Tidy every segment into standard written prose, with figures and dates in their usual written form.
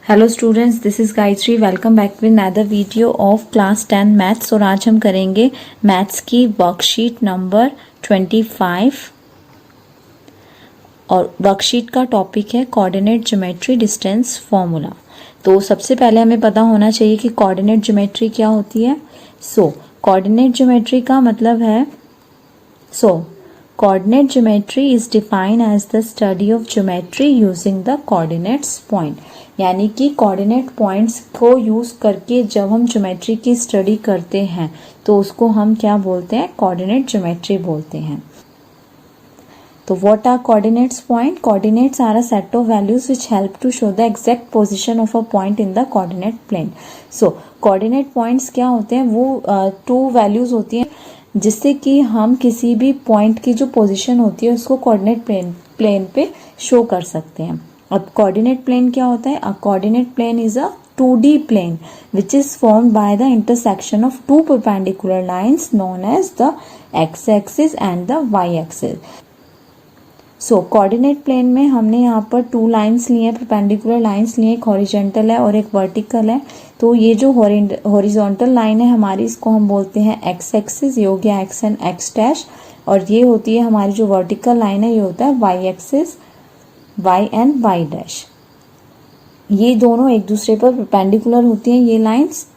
Hello students, this is Gayatri. Welcome back with another video of class 10 maths. और आज हम करेंगे मैथ्स की वर्कशीट नंबर 25 और वर्कशीट का टॉपिक है कोऑर्डिनेट ज्योमेट्री डिस्टेंस फॉर्मूला। तो सबसे पहले हमें पता होना चाहिए कि कोऑर्डिनेट ज्योमेट्री क्या होती है। कोऑर्डिनेट ज्योमेट्री का मतलब है coordinate geometry is defined as the study of geometry using the coordinates point। यानी कि कोऑर्डिनेट पॉइंट्स को यूज करके जब हम ज्योमेट्री की स्टडी करते हैं तो उसको हम क्या बोलते हैं, कोऑर्डिनेट ज्योमेट्री बोलते हैं। तो what are coordinates point? Coordinates are a set of values which help to show the exact position of a point in the coordinate plane। coordinate points क्या होते हैं, वो टू वैल्यूज होती हैं जिससे कि हम किसी भी पॉइंट की जो पोजीशन होती है उसको कोऑर्डिनेट प्लेन पे शो कर सकते हैं। अब कोऑर्डिनेट प्लेन क्या होता है? A coordinate plane is a 2D plane which is formed by the intersection of two perpendicular lines known as the x-axis and the y-axis। Coordinate plane में हमने यहाँ पर टू लाइंस लिए हैं, परपेंडिकुलर लाइंस लिए, एक हॉरिजॉन्टल है और एक वर्टिकल है। तो ये जो हॉरिजॉन्टल लाइन है हमारी, इसको हम बोलते हैं एक्स एक्सिस, ये हो गया एक्स एंड एक्स डैश। और ये होती है हमारी जो वर्टिकल लाइन है, ये होता है y axis, y and y dash. ये दोनों एक दूसरे पर परपेंडिकुलर होती हैं ये लाइंस।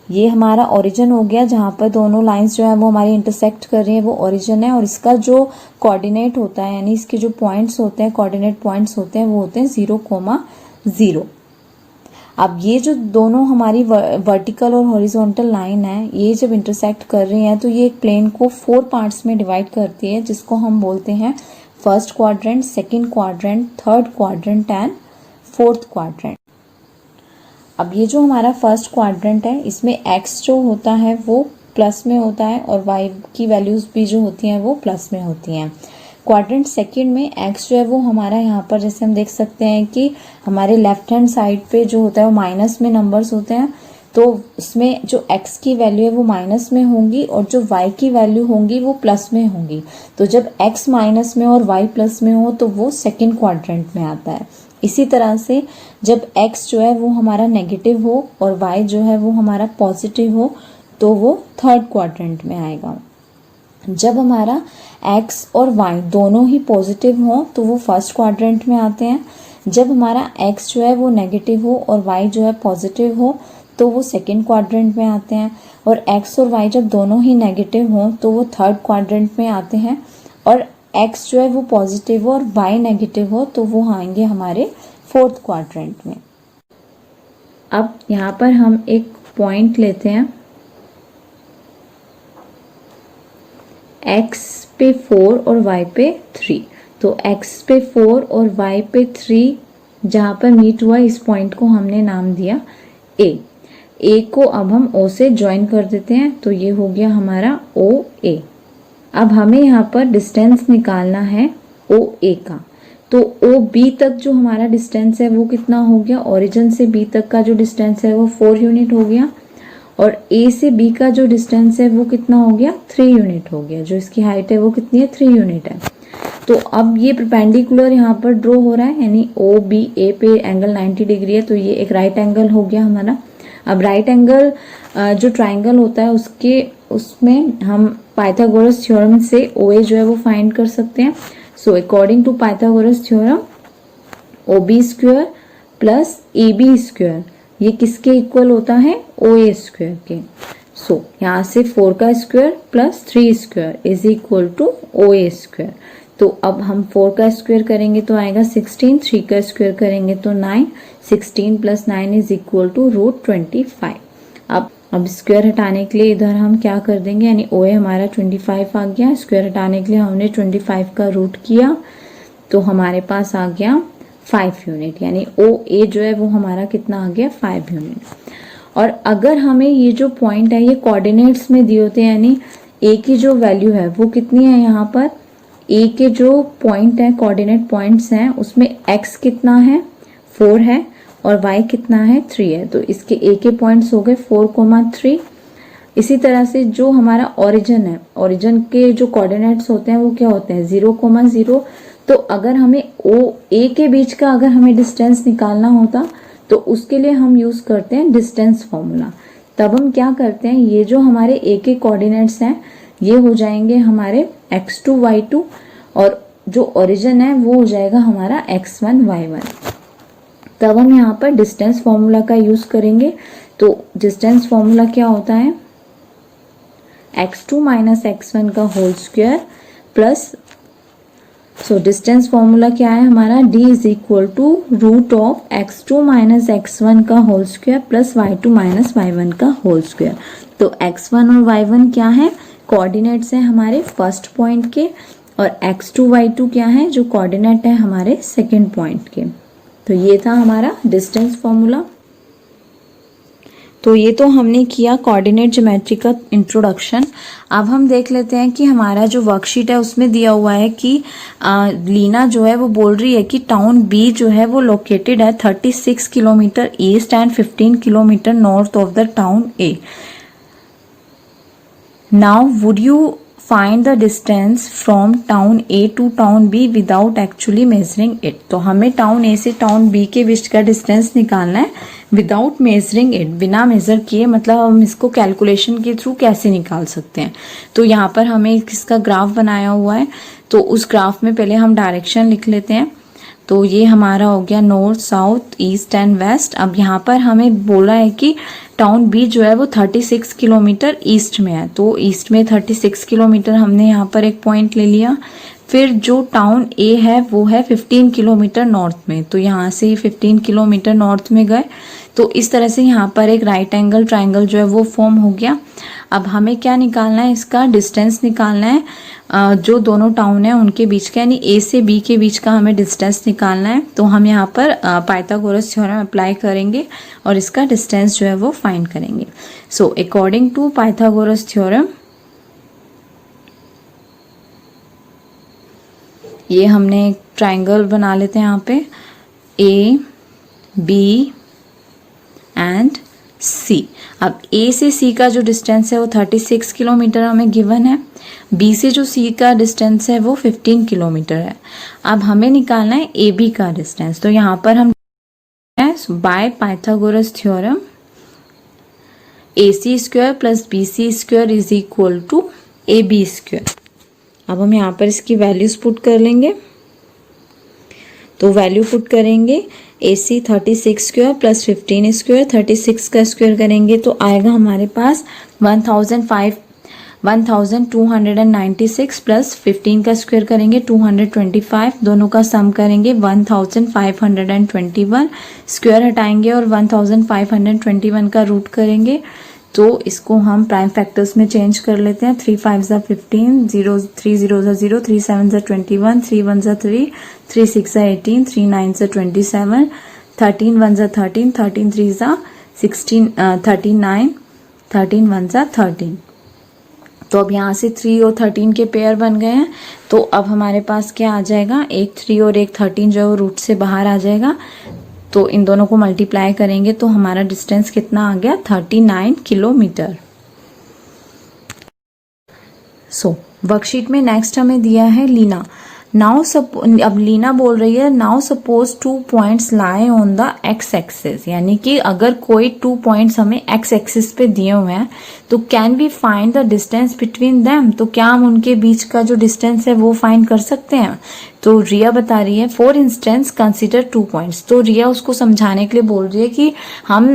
ये हमारा ओरिजिन हो गया, जहाँ पर दोनों लाइंस जो है वो हमारी इंटरसेक्ट कर रही है, वो ओरिजिन है। और इसका जो कोऑर्डिनेट होता है, यानी इसके जो पॉइंट्स होते हैं, कोऑर्डिनेट पॉइंट्स होते हैं, वो होते हैं 0,0। अब ये जो दोनों हमारी वर्टिकल और हॉरिजॉन्टल लाइन है, ये जब इंटरसेक्ट कर रही हैं तो ये एक प्लेन को 4 पार्ट्स में डिवाइड करती है, जिसको हम बोलते हैं first quadrant, second quadrant, third quadrant and fourth quadrant. अब ये जो हमारा फर्स्ट क्वाड्रेंट है, इसमें x जो होता है वो प्लस में होता है और y की वैल्यूज भी जो होती हैं वो प्लस में होती हैं। क्वाड्रेंट सेकंड में x जो है वो हमारा यहाँ पर जैसे हम देख सकते हैं कि हमारे लेफ्ट हैंड साइड पे जो होता है वो माइनस में नंबर्स होते हैं। तो उसमें जो x की वैल्यू है वो माइनस में होंगी और जो y की वैल्यू होंगी वो प्लस में होंगी। तो जब x माइनस में और y प्लस में हो तो वो सेकेंड क्वाड्रेंट में आता है। इसी तरह से जब x जो है वो हमारा नेगेटिव हो और y जो है वो हमारा पॉजिटिव हो तो वो थर्ड क्वाड्रेंट में आएगा। जब हमारा x और y दोनों ही पॉजिटिव हो तो वो फर्स्ट क्वाड्रेंट में आते हैं। जब हमारा x जो है वो नेगेटिव हो और y जो है पॉजिटिव हो तो वो सेकेंड क्वाड्रेंट में आते हैं। और x और y जब दोनों ही नेगेटिव हो तो वो थर्ड क्वाड्रेंट में आते हैं। और x जो है वो पॉजिटिव हो और y नेगेटिव हो तो वो आएंगे हमारे फोर्थ क्वाड्रेंट में। अब यहाँ पर हम एक पॉइंट लेते हैं, x पे 4 और y पे 3। तो x पे 4 और y पे 3 जहाँ पर मीट हुआ, इस पॉइंट को हमने नाम दिया a को अब हम o से ज्वाइन कर देते हैं, तो ये हो गया हमारा OA। अब हमें यहाँ पर डिस्टेंस निकालना है OA का। तो OB तक जो हमारा डिस्टेंस है वो कितना हो गया, ओरिजिन से B तक का जो डिस्टेंस है वो 4 यूनिट हो गया। और A से B का जो डिस्टेंस है वो कितना हो गया, 3 यूनिट हो गया। जो इसकी हाइट है वो कितनी है, 3 यूनिट है। तो अब ये परपेंडिकुलर यहाँ पर ड्रॉ हो रहा है, यानी OBA पे एंगल 90 डिग्री है, तो ये एक राइट एंगल हो गया हमारा। अब राइट एंगल जो ट्राइंगल होता है उसमें हम पाइथागोरस थ्योरम से OA जो है वो फाइंड कर सकते हैं। So according to Pythagoras theorem OB square plus AB square ये किसके इक्वल होता है, OA स्क्वायर के। सो यहाँ से 4 का square plus 3 square is equal to OA square. तो अब हम 4 का स्क्वायर करेंगे तो आएगा 16, 3 का स्क्वायर करेंगे तो 9, 16 प्लस 9 इज इक्वल टू √25। अब स्क्वायर हटाने के लिए इधर हम क्या कर देंगे, यानी OA हमारा 25 आ गया। स्क्वायर हटाने के लिए हमने 25 का रूट किया तो हमारे पास आ गया 5 यूनिट, यानी OA जो है वो हमारा कितना आ गया, 5 यूनिट। और अगर हमें ये जो पॉइंट है ये कोऑर्डिनेट्स में दिए होते हैं, यानी A की जो वैल्यू है वो कितनी है, यहाँ पर A के जो पॉइंट है, कोऑर्डिनेट पॉइंट्स हैं, उसमें x कितना है, 4 है और y कितना है, 3 है। तो इसके A के पॉइंट्स हो गए 4,3। इसी तरह से जो हमारा ओरिजिन है, ओरिजिन के जो कोऑर्डिनेट्स होते हैं वो क्या होते हैं, 0,0। तो अगर हमें O A के बीच का अगर हमें डिस्टेंस निकालना होता तो उसके लिए हम यूज करते हैं डिस्टेंस फॉर्मूला। तब हम क्या करते हैं, ये जो हमारे ए के कोऑर्डिनेट्स हैं ये हो जाएंगे हमारे x2 y2 और जो ओरिजिन है वो हो जाएगा हमारा x1 y1। तब हम यहाँ पर डिस्टेंस फॉर्मूला का यूज करेंगे। तो डिस्टेंस फॉर्मूला क्या होता है, x2 माइनस x1 का whole square plus, so distance formula क्या है हमारा, d is equal to root of x2 minus x1 का whole square plus y2 minus y1 का होल स्क्वायर। तो x1 और y1 क्या है, कोऑर्डिनेट्स हैं हमारे फर्स्ट पॉइंट के, और x2 y2 क्या है, जो कोऑर्डिनेट है हमारे सेकंड पॉइंट के। तो ये था हमारा डिस्टेंस फॉर्मूला। तो ये तो हमने किया कोऑर्डिनेट ज्योमेट्री का इंट्रोडक्शन। अब हम देख लेते हैं कि हमारा जो वर्कशीट है उसमें दिया हुआ है कि लीना जो है वो बोल रही है कि टाउन बी जो है वो लोकेटेड है 36 kilometre east and 15 kilometre north of the town A. Now would you find the distance from town A to town B without actually measuring it. तो हमें टाउन ए से टाउन बी के बीच का distance निकालना है विदाउट मेजरिंग इट, बिना major किए, मतलब हम इसको कैलकुलेशन के थ्रू कैसे निकाल सकते हैं। तो यहाँ पर हमें इसका ग्राफ बनाया हुआ है, तो उस ग्राफ में पहले हम डायरेक्शन लिख लेते हैं। तो ये हमारा हो गया north south east and west. अब यहाँ पर हमें बोला है कि टाउन बी जो है वो 36 किलोमीटर ईस्ट में है, तो ईस्ट में 36 किलोमीटर हमने यहाँ पर एक पॉइंट ले लिया। फिर जो टाउन ए है वो है 15 किलोमीटर नॉर्थ में, तो यहाँ से 15 किलोमीटर नॉर्थ में गए। तो इस तरह से यहाँ पर एक राइट एंगल ट्राइंगल जो है वो फॉर्म हो गया। अब हमें क्या निकालना है, इसका डिस्टेंस निकालना है जो दोनों टाउन है उनके बीच का, यानी ए से बी के बीच का हमें डिस्टेंस निकालना है। तो हम यहाँ पर पाइथागोरस थ्योरम अप्लाई करेंगे और इसका डिस्टेंस जो है वो फाइंड करेंगे। So according to Pythagoras theorem, ये हमने एक ट्राइंगल बना लेते हैं यहाँ पे, ए बी एंड सी। अब ए से सी का जो डिस्टेंस है वो 36 किलोमीटर हमें गिवन है, बी से जो सी का डिस्टेंस है वो 15 किलोमीटर है। अब हमें निकालना है ए बी का डिस्टेंस। तो यहाँ पर हम by Pythagoras theorem A C square plus B C square is equal to A B square. अब हम यहाँ पर इसकी वैल्यूज पुट कर लेंगे। तो वैल्यू पुट करेंगे ए सी 36 स्क्वायर प्लस 15 स्क्वायर, 36 का स्क्वायर करेंगे तो आएगा हमारे पास 1296 प्लस 15 का स्क्वायर करेंगे 225, दोनों का सम करेंगे 1521, स्क्वायर हटाएंगे और 1521 का रूट करेंगे। तो इसको हम प्राइम फैक्टर्स में चेंज कर लेते हैं। 3 5 ज़ा 15, 3 0 ज़ा 0, 3 7 ज़ा 21, 3 1 ज़ा 3, 3 6 ज़ा 18, 3 9 ज़ा 27, 13 1 ज़ा 13, 13 3 ज़ा 16, 39, 13 1 ज़ा 13। तो अब यहाँ से 3 और 13 के पेयर बन गए हैं। तो अब हमारे पास क्या आ जाएगा, एक 3 और एक 13 जो है रूट से बाहर आ जाएगा। तो इन दोनों को मल्टीप्लाई करेंगे तो हमारा डिस्टेंस कितना आ गया, 39 किलोमीटर। सो वर्कशीट में नेक्स्ट हमें दिया है लीना। नाउ अब लीना बोल रही है now suppose 2 points lie on the x axis, यानी कि अगर कोई 2 पॉइंट्स हमें एक्स एक्सिस पे दिए हुए हैं तो can we find the distance between them. तो क्या हम उनके बीच का जो डिस्टेंस है वो फाइंड कर सकते हैं। तो रिया बता रही है फॉर इंस्टेंस कंसीडर 2 पॉइंट्स। तो रिया उसको समझाने के लिए बोल रही है कि हम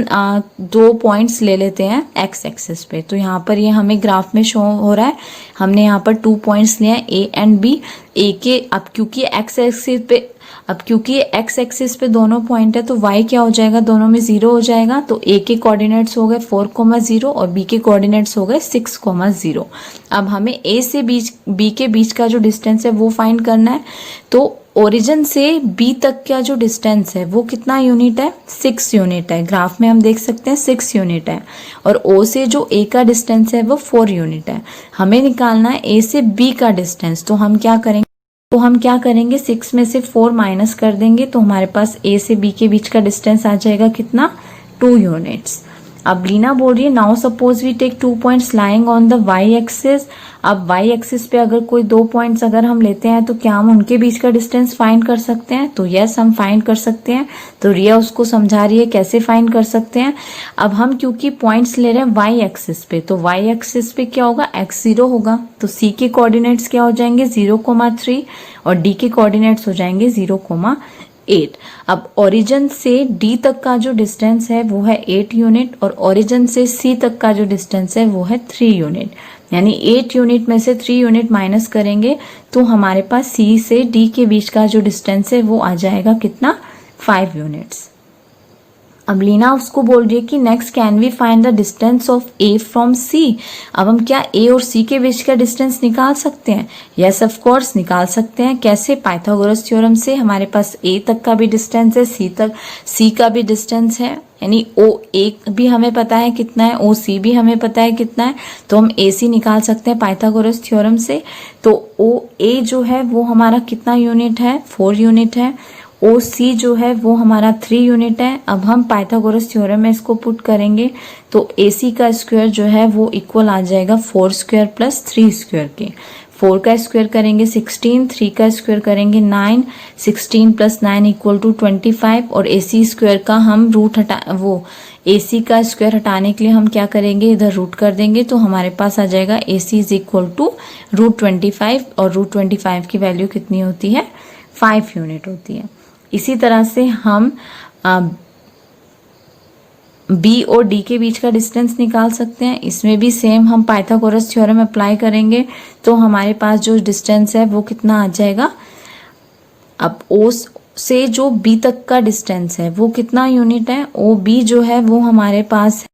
2 पॉइंट्स ले लेते हैं एक्स एक्सिस पे। तो यहाँ पर ये हमें ग्राफ में शो हो रहा है, हमने यहाँ पर 2 पॉइंट्स लिए हैं ए एंड बी। ए के अब क्योंकि एक्स एक्सिस पे दोनों पॉइंट है तो y क्या हो जाएगा, दोनों में 0 हो जाएगा। तो a के कोऑर्डिनेट्स हो गए 4,0 और b के कोऑर्डिनेट्स हो गए 6,0। अब हमें a से b के बीच का जो डिस्टेंस है वो फाइंड करना है। तो ओरिजिन से b तक का जो डिस्टेंस है वो कितना यूनिट है, 6 यूनिट है। ग्राफ में हम देख सकते हैं 6 यूनिट है। और o से जो a का डिस्टेंस है वो 4 यूनिट है। हमें निकालना है a से b का डिस्टेंस। तो हम क्या करेंगे 6 में से 4 माइनस कर देंगे तो हमारे पास a से b के बीच का डिस्टेंस आ जाएगा कितना, 2 यूनिट्स। अब लीना बोल रही है now suppose we take 2 points lying on the y axis. अब वाई एक्सिस पे अगर कोई 2 पॉइंट्स अगर हम लेते हैं तो क्या हम उनके बीच का डिस्टेंस फाइंड कर सकते हैं? तो यस, हम फाइंड कर सकते हैं। तो रिया उसको समझा रही है कैसे फाइंड कर सकते हैं। अब हम क्योंकि पॉइंट्स ले रहे हैं वाई एक्सिस पे, तो वाई एक्सिस पे क्या होगा? x0 होगा। तो c के कोऑर्डिनेट्स क्या हो जाएंगे? 0,3 और d के कोऑर्डिनेट्स हो जाएंगे 0,8। अब ओरिजिन से d तक का जो डिस्टेंस है वो है 8 यूनिट और ओरिजिन से c तक का जो डिस्टेंस है वो है 3 यूनिट। यानी 8 यूनिट में से 3 यूनिट माइनस करेंगे तो हमारे पास c से d के बीच का जो डिस्टेंस है वो आ जाएगा कितना? 5 यूनिट्स। अब लीना उसको बोल रही है कि next can we find the distance of A from C. अब हम क्या ए और सी के बीच का डिस्टेंस निकाल सकते हैं? यस ऑफ कोर्स निकाल सकते हैं। कैसे? पाइथागोरस थ्योरम से। हमारे पास ए तक का भी डिस्टेंस है, सी का भी डिस्टेंस है, यानी ओ ए भी हमें पता है कितना है, ओ सी भी हमें पता है कितना है, तो हम ए सी निकाल सकते हैं पाइथागोरस थ्योरम से। तो ओ ए जो है वो हमारा कितना यूनिट है? 4 यूनिट है। ओ सी जो है वो हमारा 3 यूनिट है। अब हम पाइथागोरस थ्योरम में इसको पुट करेंगे तो ए सी का स्क्वायर जो है वो इक्वल आ जाएगा 4 स्क्वायर प्लस 3 स्क्वायर के। 4 का स्क्वायर करेंगे 16, 3 का स्क्वायर करेंगे 9, 16 प्लस 9 इक्वल टू 25 और ए सी स्क्वायर का हम रूट ए सी का स्क्वायर हटाने के लिए हम क्या करेंगे? इधर रूट कर देंगे तो हमारे पास आ जाएगा ए सी इज इक्वल टू √25 और √25 की वैल्यू कितनी होती है? 5 यूनिट होती है। इसी तरह से हम बी और डी के बीच का डिस्टेंस निकाल सकते हैं। इसमें भी सेम हम पाइथागोरस थ्योरम अप्लाई करेंगे तो हमारे पास जो डिस्टेंस है वो कितना आ जाएगा? अब ओ से जो बी तक का डिस्टेंस है वो कितना यूनिट है? ओ बी जो है वो हमारे पास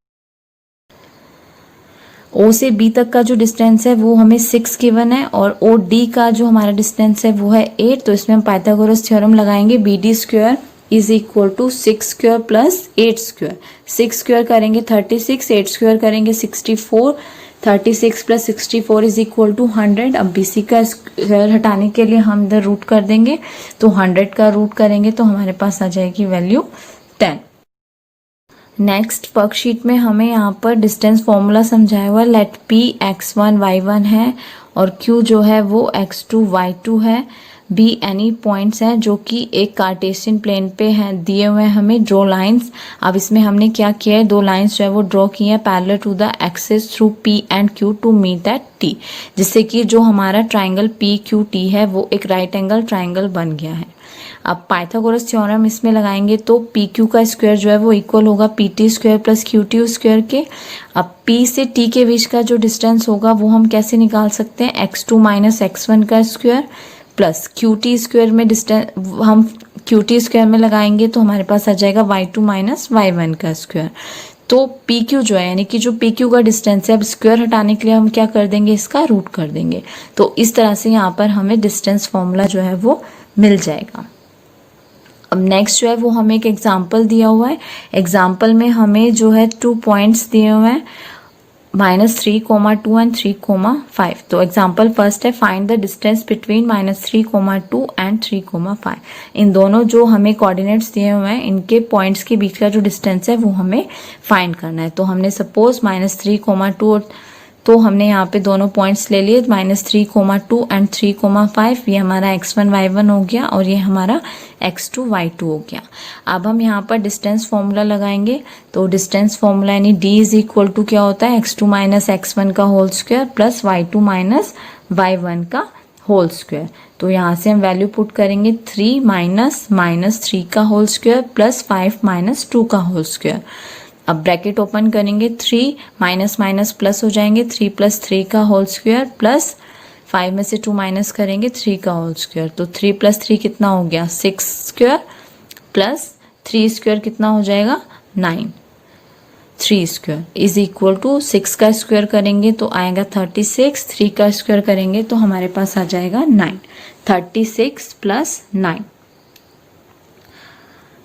ओ से बी तक का जो डिस्टेंस है वो हमें 6 गिवन है और ओ डी का जो हमारा डिस्टेंस है वो है 8। तो इसमें हम पाइथागोरस थ्योरम लगाएंगे B D square is equal to 6 square plus 8 square. 6 square करेंगे 36, 8 स्क्वायर करेंगे 64, 36 प्लस 64 इज इक्वल टू 100। अब बी सी का स्क्वायर हटाने के लिए हम इधर रूट कर देंगे तो 100 का रूट करेंगे तो हमारे पास आ जाएगी वैल्यू 10। नेक्स्ट वर्कशीट में हमें यहाँ पर डिस्टेंस फॉर्मूला समझाया हुआ है। लेट P x1 y1 है और Q जो है वो x2 y2 है। B एनी पॉइंट्स हैं जो कि एक कार्टेशियन प्लेन पे हैं दिए हुए हैं हमें। Draw lines. अब इसमें हमने क्या किया है? 2 लाइंस जो है वो ड्रॉ की है parallel to the axis through P and Q to meet at T, जिससे कि जो हमारा ट्राइंगल PQT है वो एक राइट एंगल ट्राइंगल बन गया है। अब पाइथागोरस थ्योरम इसमें लगाएंगे तो पी क्यू का स्क्वायर जो है वो इक्वल होगा P T square plus Q T square के। अब पी से टी के बीच का जो डिस्टेंस होगा वो हम कैसे निकाल सकते हैं? x2 माइनस x1 का square plus Q T square में डिस्टेंस हम क्यू टी स्क्वायर में लगाएंगे तो हमारे पास आ जाएगा y2 माइनस y1 का स्क्वायर। तो पी क्यू जो है यानी कि जो पी क्यू का डिस्टेंस है, अब स्क्वायर हटाने के लिए हम क्या कर देंगे? इसका रूट कर देंगे। तो इस तरह से यहाँ पर हमें डिस्टेंस फॉर्मूला जो है वो मिल जाएगा। अब नेक्स्ट जो है वो हमें एक एग्जाम्पल दिया हुआ है। एग्जाम्पल में हमें जो है 2 पॉइंट्स दिए हुए हैं -3,2 एंड 3,5। तो एग्जाम्पल फर्स्ट है find the distance between -3,2 and 3,5। इन दोनों जो हमें कोऑर्डिनेट्स दिए हुए हैं इनके पॉइंट्स के बीच का जो डिस्टेंस है वो हमें फाइंड करना है। तो हमने सपोज -3,2 तो हमने यहाँ पे दोनों पॉइंट्स ले लिए -3,2 एंड 3,5। ये हमारा x1 y1 हो गया और ये हमारा x2 y2 हो गया। अब हम यहाँ पर डिस्टेंस फॉर्मूला लगाएंगे तो डिस्टेंस फॉर्मूला यानी d इज इक्वल टू क्या होता है? x2 माइनस x1 का whole square plus y2 minus y1 का होल स्क्वायर। तो यहाँ से हम वैल्यू पुट करेंगे 3 माइनस -3 का होल स्क्वायर प्लस 5 माइनस 2 का होल स्क्वायर। अब ब्रैकेट ओपन करेंगे 3 माइनस माइनस प्लस हो जाएंगे 3 प्लस 3 का होल स्क्वायर प्लस 5 में से 2 माइनस करेंगे 3 का होल स्क्वायर। तो 3 प्लस 3 कितना हो गया? 6 स्क्वायर प्लस 3 स्क्वायर कितना हो जाएगा? 9। 3 स्क्वायर इज इक्वल टू 6 का स्क्वायर करेंगे तो आएगा 36, 3 का स्क्वायर करेंगे तो हमारे पास आ जाएगा 9। 36 प्लस 9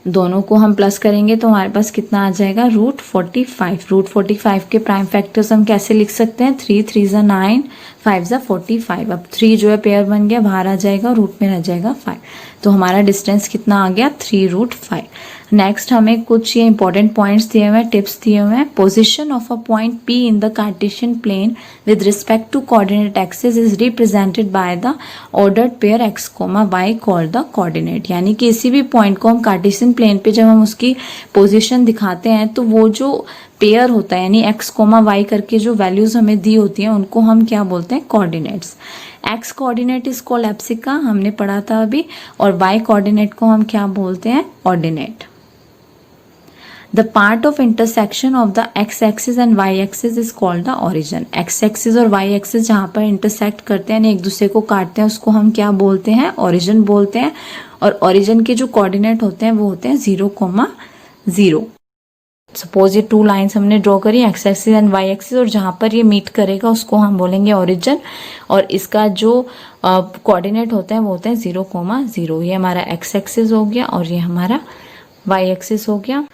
दोनों को हम प्लस करेंगे तो हमारे पास कितना आ जाएगा? √45। √45 के प्राइम फैक्टर्स हम कैसे लिख सकते हैं? 3 3 ज़ा 9, 5 ज़ा 45। अब 3 जो है पेयर बन गया, बाहर आ जाएगा, रूट में रह जाएगा 5। तो हमारा डिस्टेंस कितना आ गया? 3√5। नेक्स्ट हमें कुछ ये इंपॉर्टेंट पॉइंट्स दिए हुए हैं, टिप्स दिए हुए हैं। Position of a point P in the Cartesian plane with respect to coordinate axis is represented by the ordered pair x, y called the coordinate. यानी किसी भी पॉइंट को हम कार्टेशियन प्लेन पे जब हम उसकी पोजीशन दिखाते हैं तो वो जो पेयर होता है यानी x, y करके जो वैल्यूज हमें दी होती हैं उनको हम क्या बोलते हैं, coordinates. x coordinate is called abscissa, हमने पढ़ा था अभी, और y कोऑर्डिनेट को हम क्या बोलते हैं, ordinate. The part of intersection of the x-axis and y-axis is called the origin. x-axis और y-axis जहाँ पर intersect करते हैं, एक दूसरे को काटते हैं, उसको हम क्या बोलते हैं, origin बोलते हैं। और origin के जो कोऑर्डिनेट होते हैं वो होते हैं 0,0। सपोज ये टू लाइंस हमने ड्रॉ करी, x axis and y axis, और जहाँ पर ये मीट करेगा उसको हम बोलेंगे ओरिजिन, और इसका जो कोऑर्डिनेट होते हैं वो होते हैं 0,0। ये हमारा एक्स एक्सिस हो गया और ये हमारा वाई एक्सिस हो गया।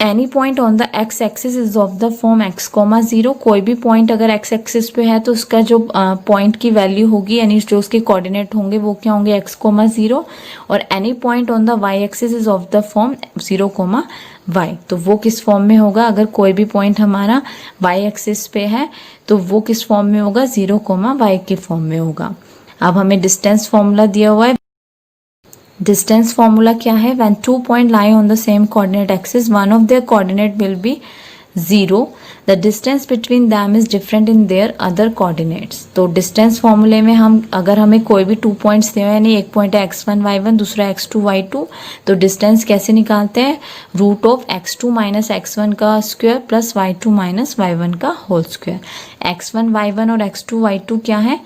Any point on the x axis is of the form x, 0। कोई भी पॉइंट अगर एक्स एक्सिस पे है तो उसका जो पॉइंट की वैल्यू होगी यानी जो उसके कोऑर्डिनेट होंगे वो क्या होंगे, x, 0। और any point on the y axis is of the form 0, y। तो वो किस फॉर्म में होगा, अगर कोई भी पॉइंट हमारा y एक्सिस पे है तो वो किस फॉर्म में होगा, 0, y के फॉर्म में होगा। अब हमें डिस्टेंस फॉर्मूला दिया हुआ है। डिस्टेंस फॉर्मूला क्या है, when 2 point lie on the same coordinate axis, one of their coordinate will be 0, the distance between them is different in their other coordinates. तो डिस्टेंस फॉर्मूले में हम अगर हमें कोई भी 2 पॉइंट्स दिए हुए यानी एक पॉइंट है x1 y1, दूसरा x2 y2, तो डिस्टेंस कैसे निकालते हैं, root of x2 minus x1 का square plus y2 minus y1 का होल स्क्वायर। x1 y1 और x2 y2 क्या है,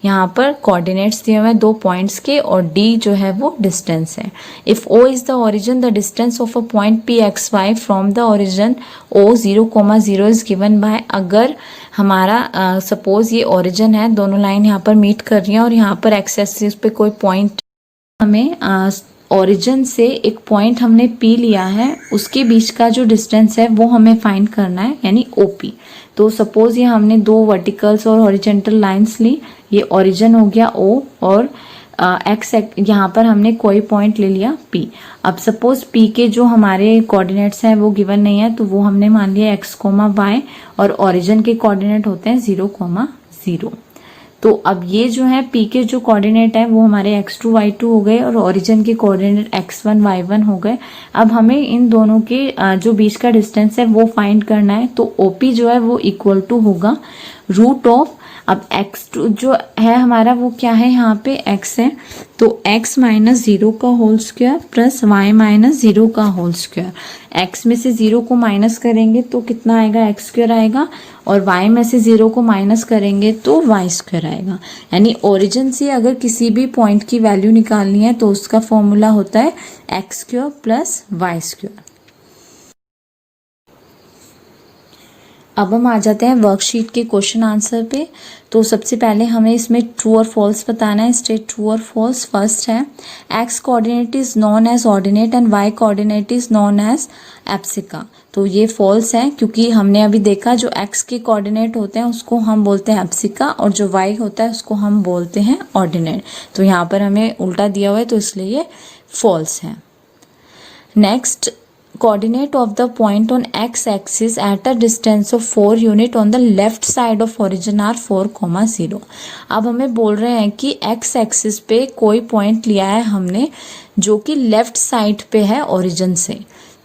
यहाँ पर कोऑर्डिनेट्स दिए हुए हैं 2 पॉइंट्स के, और d जो है वो डिस्टेंस है। If o is the origin, the distance of a point p x y from the origin o 0,0 is given by, अगर हमारा सपोज ये ओरिजिन है, दोनों लाइन यहाँ पर मीट कर रही हैं और यहाँ पर एक्स एक्सिस पे कोई पॉइंट, हमें ओरिजिन से एक पॉइंट हमने P लिया है, उसके बीच का जो डिस्टेंस है वो हमें फाइंड करना है यानी OP। तो सपोज ये हमने 2 वर्टिकल्स और हॉरिजेंटल लाइंस ली, ये ओरिजिन हो गया O और एक्स यहाँ पर हमने कोई पॉइंट ले लिया P। अब सपोज P के जो हमारे कोऑर्डिनेट्स हैं वो गिवन नहीं है तो वो हमने मान लिया x, y, और ओरिजिन के कोऑर्डिनेट होते हैं 0,0। तो अब ये जो है P के जो कोऑर्डिनेट है वो हमारे x2 y2 हो गए और ओरिजिन के कोऑर्डिनेट x1 y1 हो गए। अब हमें इन दोनों के जो बीच का डिस्टेंस है वो फाइंड करना है। तो OP जो है वो इक्वल टू होगा रूट ऑफ, अब x2 जो है हमारा वो क्या है, यहाँ पे x है, तो x माइनस 0 का whole square plus y minus 0 का होल स्क्वायर। x में से 0 को माइनस करेंगे तो कितना आएगा, x स्क्वायर आएगा, और y में से 0 को माइनस करेंगे तो y स्क्वायर आएगा। यानी ओरिजिन से अगर किसी भी पॉइंट की वैल्यू निकालनी है तो उसका फॉर्मूला होता है x square plus y square. अब हम आ जाते हैं वर्कशीट के क्वेश्चन आंसर पे। तो सबसे पहले हमें इसमें ट्रू और फॉल्स बताना है। स्टेट ट्रू और फॉल्स। फर्स्ट है x coordinate is known as ordinate and y coordinate is known as abscissa. तो ये फॉल्स है क्योंकि हमने अभी देखा जो x के कोऑर्डिनेट होते हैं उसको हम बोलते हैं एप्सिका और जो y होता है उसको हम बोलते हैं ऑर्डिनेट। तो यहाँ पर हमें उल्टा दिया हुआ है तो इसलिए ये फॉल्स है। Next, coordinate of the point on x axis at a distance of 4 unit on the left side of origin are 4,0। अब हमें बोल रहे हैं कि x axis पे कोई पॉइंट लिया है हमने जो कि लेफ्ट साइड पे है ओरिजिन से,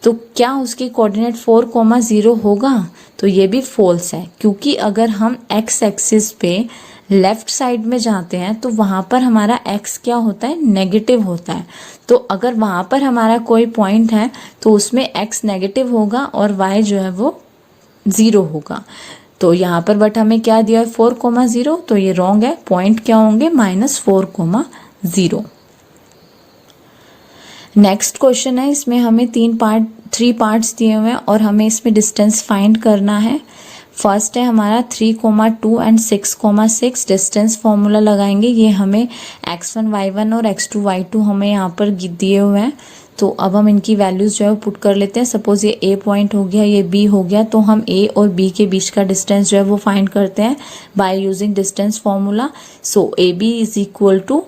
तो क्या उसकी कोऑर्डिनेट 4,0 होगा? तो ये भी फॉल्स है क्योंकि अगर हम x एक्सिस पे लेफ्ट साइड में जाते हैं तो वहां पर हमारा x क्या होता है, नेगेटिव होता है। तो अगर वहां पर हमारा कोई पॉइंट है तो उसमें x नेगेटिव होगा और y जो है वो 0 होगा। तो यहाँ पर बट हमें क्या दिया है 4,0, तो ये रॉन्ग है। पॉइंट क्या होंगे -4,0। नेक्स्ट क्वेश्चन है, इसमें हमें 3 पार्ट्स दिए हुए हैं और हमें इसमें डिस्टेंस फाइंड करना है। फर्स्ट है हमारा 3,2 एंड 6,6। डिस्टेंस फॉर्मूला लगाएंगे। ये हमें x1 y1 और x2 y2 हमें यहाँ पर दिए हुए हैं। तो अब हम इनकी वैल्यूज जो है पुट कर लेते हैं। सपोज ये A पॉइंट हो गया, ये B हो गया, तो हम A और B के बीच का डिस्टेंस जो है वो फाइंड करते हैं by using distance formula. So AB is equal to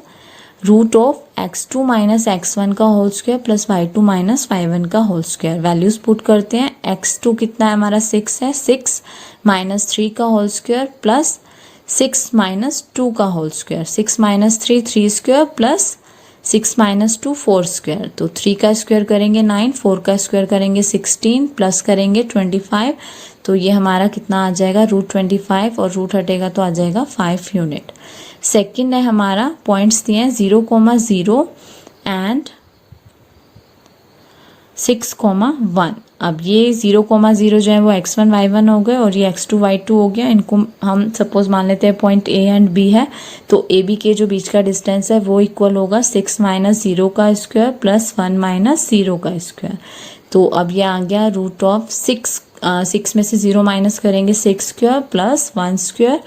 root of x2 minus x1 का whole square plus y2 minus y1 का होल स्क्वायर। वैल्यूज पुट करते हैं। x2 कितना है हमारा 6 है, 6 माइनस 3 का होल स्क्वायर प्लस 6 माइनस 2 का whole square, 6 minus 3 3 square plus 6 minus 2 4 square. तो 3 का स्क्वायर करेंगे 9, 4 का स्क्वायर करेंगे 16 प्लस करेंगे 25। तो ये हमारा कितना आ जाएगा रूट 25 और रूट हटेगा तो आ जाएगा 5 यूनिट। सेकंड है हमारा पॉइंट्स दिए हैं 0,0 एंड 6,1। अब ये 0,0 जो है वो x1 y1 हो गए और ये x2 y2 हो गया। इनको हम सपोज मान लेते हैं पॉइंट A एंड B है, तो ए बी के जो बीच का डिस्टेंस है वो इक्वल होगा 6 माइनस 0 का स्क्वायर प्लस 1 माइनस 0 का स्क्वायर। तो अब ये आ गया रूट ऑफ 6 में से 0 माइनस करेंगे 6 square plus 1 square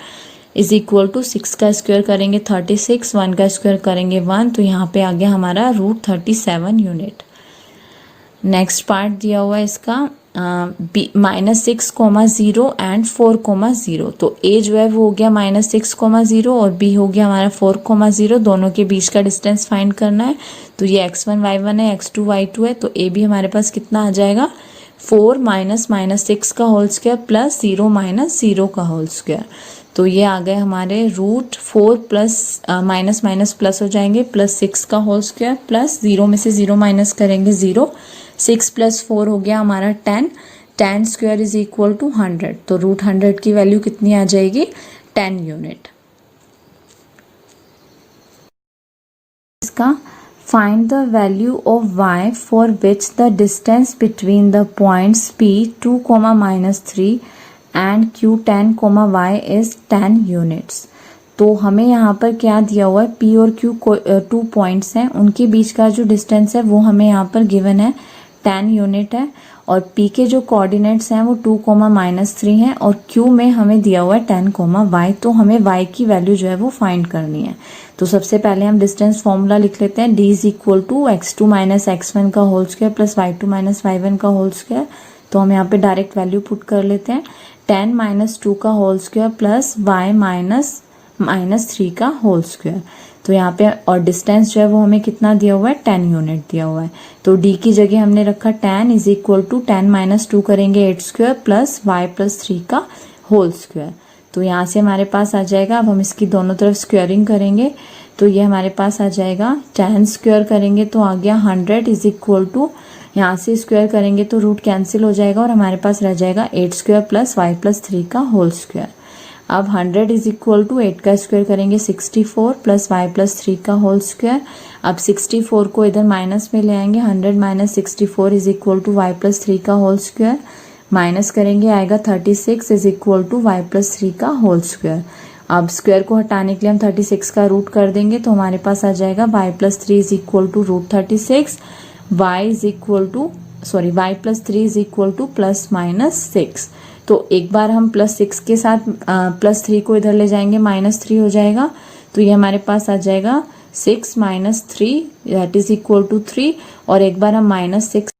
is equal to 6 का स्क्वायर करेंगे 36, 1 का स्क्वायर करेंगे 1। तो यहाँ पे आ गया हमारा रूट 37 यूनिट। नेक्स्ट पार्ट दिया हुआ है इसका माइनस 6,0 एंड 4,0। तो ए जो है वो हो गया माइनस 6,0 और बी हो गया हमारा 4,0। दोनों के बीच का डिस्टेंस फाइंड करना है। तो ये x1 y1 है, x2 y2 है। तो ए बी हमारे पास कितना आ जाएगा 4 माइनस माइनस 6 का होल स्क्वायर प्लस 0 माइनस 0 का होल स्क्वायर। तो ये आ गए हमारे root 4 plus minus minus plus हो जाएंगे प्लस 6 का होल स्क्वायर प्लस 0 में से 0 माइनस करेंगे 0, 6 प्लस 4 हो गया हमारा 10, 10 स्क्वायर इज इक्वल टू 100। तो रूट 100 की वैल्यू कितनी आ जाएगी 10 यूनिट। इसका find the value of y for which the distance between the points P2, -3 and Q10, y is 10 units. तो हमें यहाँ पर क्या दिया हुआ है P और Q 2 पॉइंट्स हैं, उनके बीच का जो डिस्टेंस है वो हमें यहाँ पर गिवन है 10 यूनिट है और P के जो कोऑर्डिनेट्स हैं वो 2, -3 हैं और Q में हमें दिया हुआ है 10, y। तो हमें y की वैल्यू जो है वो फाइंड करनी है। तो सबसे पहले हम डिस्टेंस फॉर्मूला लिख लेते हैं। d is equal to x2 minus x1 का whole square plus y2 minus y1 का होल स्क्वायर। तो हम यहाँ पे डायरेक्ट वैल्यू पुट कर लेते हैं। 10 माइनस 2 का whole square plus y minus 3 का होल स्क्वायर। तो यहाँ पे और डिस्टेंस जो है वो हमें कितना दिया हुआ है 10 यूनिट दिया हुआ है। तो d की जगह हमने रखा 10 इज इक्वल टू 10 माइनस 2 करेंगे 8 स्क्वायर प्लस y प्लस 3 का होल स्क्वायर। तो यहाँ से हमारे पास आ जाएगा, अब हम इसकी दोनों तरफ स्क्वायरिंग करेंगे तो ये हमारे पास आ जाएगा 10 स्क्वायर करेंगे तो आ गया 100 इज इक्वल टू, यहाँ से स्क्वायर करेंगे तो रूट कैंसिल हो जाएगा और हमारे पास रह जाएगा 8 स्क्वायर प्लस y प्लस 3 का होल स्क्वायर। अब 100 इज इक्वल टू 8 का स्क्वायर करेंगे 64 प्लस y प्लस 3 का होल स्क्वायर। अब 64 को इधर माइनस में ले आएंगे, 100 minus 64 is equal to y plus 3 का होल स्क्वायर। माइनस करेंगे आएगा 36 is equal to y plus 3 का होल स्क्वायर। अब स्क्वायर को हटाने के लिए हम 36 का रूट कर देंगे तो हमारे पास आ जाएगा y plus 3 is equal to root 36, y plus 3 is equal to plus minus 6। तो एक बार हम प्लस 6 के साथ प्लस 3 को इधर ले जाएंगे, माइनस 3 हो जाएगा। तो ये हमारे पास आ जाएगा 6 minus 3 that is equal to 3 और एक बार हम माइनस 6